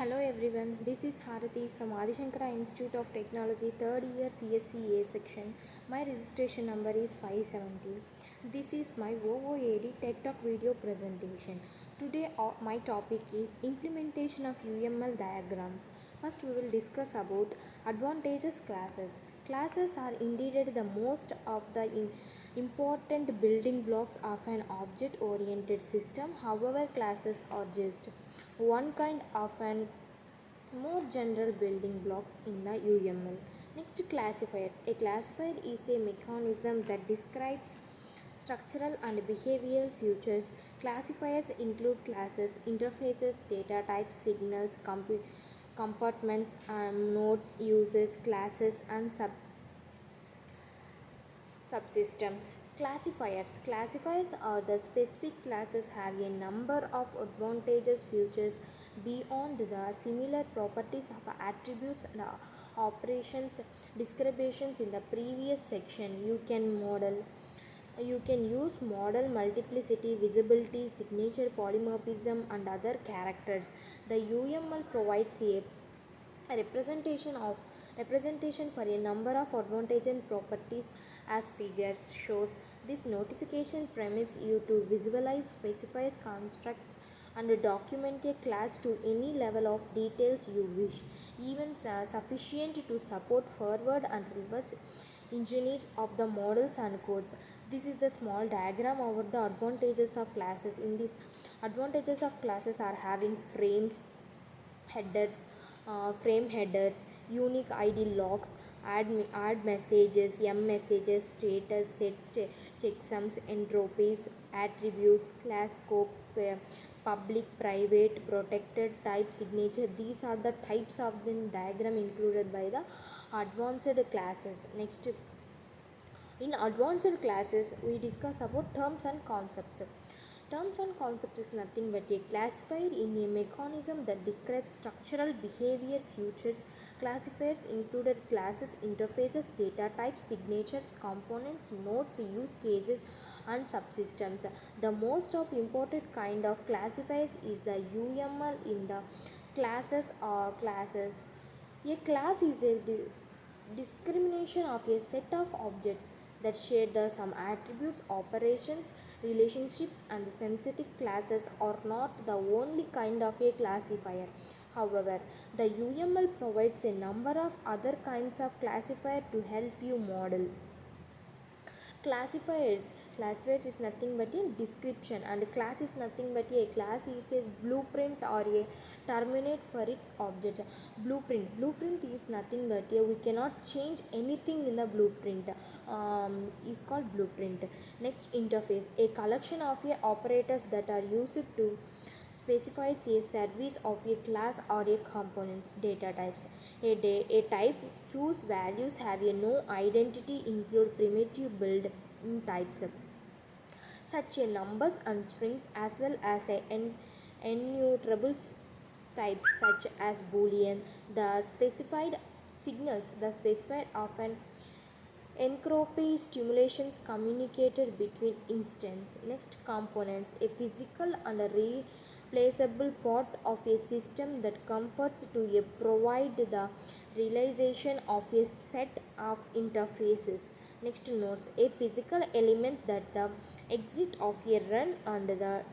Hello everyone, this is Harati from Adishankara Institute of Technology, 3rd year CSCA section. My registration number is 570. This is my OOAD Tech Talk video presentation. Today my topic is implementation of UML diagrams. First we will discuss about advantages classes. Classes are indeed the most of the important building blocks of an object oriented system. However, classes are just one kind of an more general building blocks in the UML. Next, classifiers. A classifier is a mechanism that describes structural and behavioral features. Classifiers include classes, interfaces, data types, signals, compartments, nodes, uses, classes, and subsystems. Classifiers are the specific classes have a number of advantages features beyond the similar properties of attributes and operations descriptions in the previous section. You can use model multiplicity, visibility, signature, polymorphism, and other characters. The UML provides a representation for a number of advantages and properties as figures shows. This notification permits you to visualize, specify constructs, and document a class to any level of details you wish, even sufficient to support forward and reverse engineers of the models and codes. This is the small diagram over the advantages of classes. In this, advantages of classes are having frames, headers, frame headers, unique ID logs, add messages, messages, status sets, checksums, entropies, attributes, class scope, public, private, protected, type, signature. These are the types of the diagram included by the advanced classes. Next, in advanced classes we discuss about terms and concepts. Terms and concept is nothing but a classifier in a mechanism that describes structural behavior features. Classifiers included classes, interfaces, data types, signatures, components, nodes, use cases, and subsystems. The most of important kind of classifiers is the UML in the classes or classes. A class is a discrimination of a set of objects that share the some attributes, operations, relationships, and the synthetic classes are not the only kind of a classifier. However, the UML provides a number of other kinds of classifier to help you model. Classifiers is nothing but a description, and class is nothing but class is a blueprint or a terminate for its object. Blueprint is nothing but we cannot change anything in the blueprint, is called blueprint. Next, interface, a collection of operators that are used to specifies a service of a class or a component's data types. A type choose values have a no identity include primitive built-in types such as numbers and strings, as well as immutable types such as boolean. The specified signals, the specified of an entropy stimulations communicated between instances. Next, components, a physical and a replaceable part of a system that comforts to provide the realization of a set of interfaces. Next, nodes, a physical element that the exit of a run and the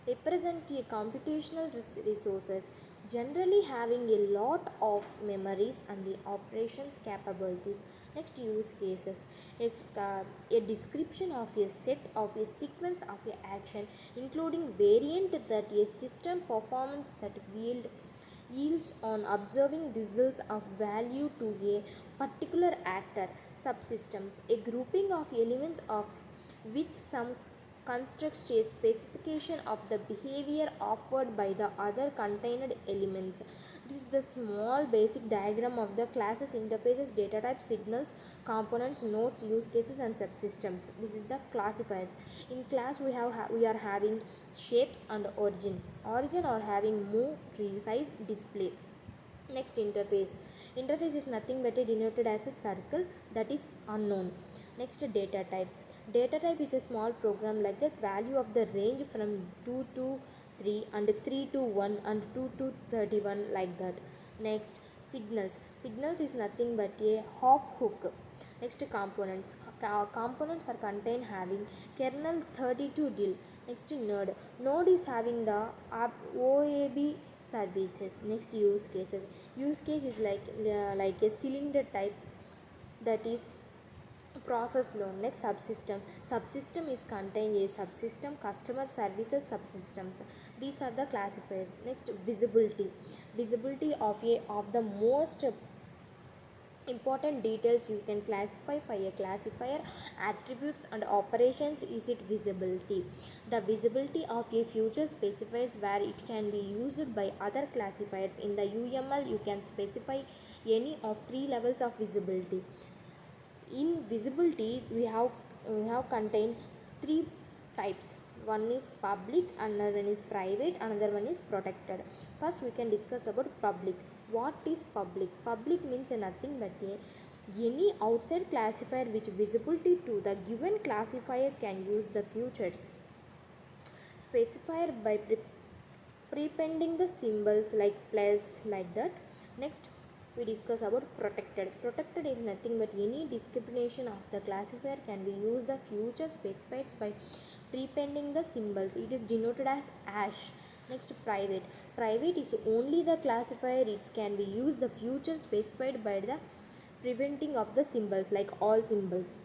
represent a computational resources, generally having a lot of memories and the operations capabilities. Next, use cases, it's a description of a set of a sequence of a action including variant that a system performance that yields on observing results of value to a particular actor. Subsystems, a grouping of elements of which some constructs a specification of the behavior offered by the other contained elements. This is the small basic diagram of the classes, interfaces, data types, signals, components, nodes, use cases, and subsystems. This is the classifiers. In class we are having shapes and origin. Origin are having move, resize, display. Next, interface is nothing but denoted as a circle that is unknown. Next, data type is a small program like the value of the range from 2 to 3 and 3 to 1 and 2 to 31, like that. Next, signals is nothing but a half hook. Next, components are contained having kernel 32 DIL. Next, node is having the OAB services. Next, use case is like a cylinder type, that is process loan. Next, subsystem is contained a subsystem, customer services subsystems. These are the classifiers. Next, visibility of the most important details you can classify by a classifier. Attributes and operations is its visibility. The visibility of a feature specifies where it can be used by other classifiers. In the UML you can specify any of three levels of visibility. In visibility we have contained three types. One is public, another one is private, another one is protected. First we can discuss about public. What is public? Public means nothing but any outside classifier which visibility to the given classifier can use the features specifier by prepending the symbols like plus, like that. Next, we discuss about protected. Protected is nothing but any discrimination of the classifier can be used the future specified by prepending the symbols. It is denoted as hash. Next, private is only the classifier. It can be used the future specified by the preventing of the symbols, like all symbols.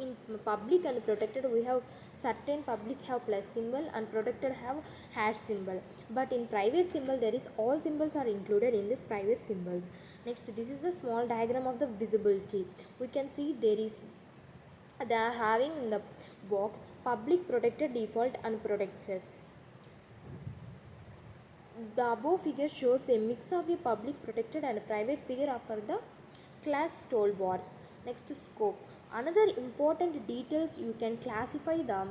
In public and protected we have certain public have plus symbol and protected have hash symbol, but in private symbol there is all symbols are included in this private symbols. Next, this is the small diagram of the visibility. We can see they are having in the box public, protected, default and protectors. The above figure shows a mix of a public, protected and private figure for the class toolbars. Next, scope. Another important details you can classify them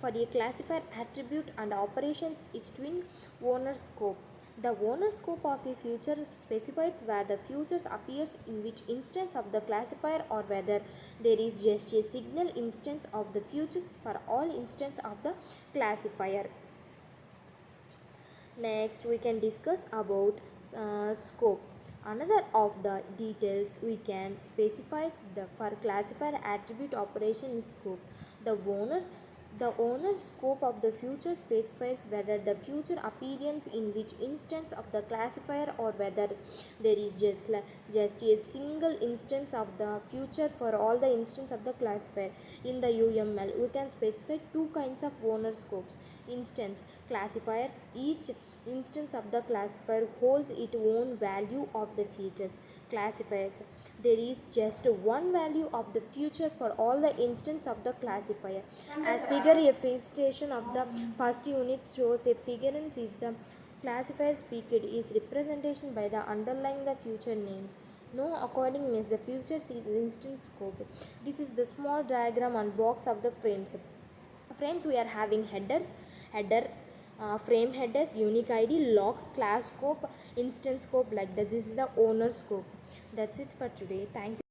for a classifier attribute and operations is twin owner scope. The owner scope of a feature specifies where the features appears in which instance of the classifier or whether there is just a single instance of the features for all instances of the classifier. Next, we can discuss about scope. Another of the details we can specify the for classifier attribute operation scope. The owner scope of the future specifies whether the future appearance in which instance of the classifier or whether there is just a single instance of the future for all the instance of the classifier. In the UML we can specify two kinds of owner scopes. Instance classifiers. Each instance of the classifier holds its own value of the features. Classifiers. There is just one value of the future for all the instance of the classifier. As figure a station of the first unit shows a figurance is the classifier speaked is representation by the underlying the future names. No according means the future is instance scope. This is the small diagram and box of the frames. Frames we are having header, frame headers, unique ID, logs, class scope, instance scope, like that. This is the owner scope. That's it for today. Thank you.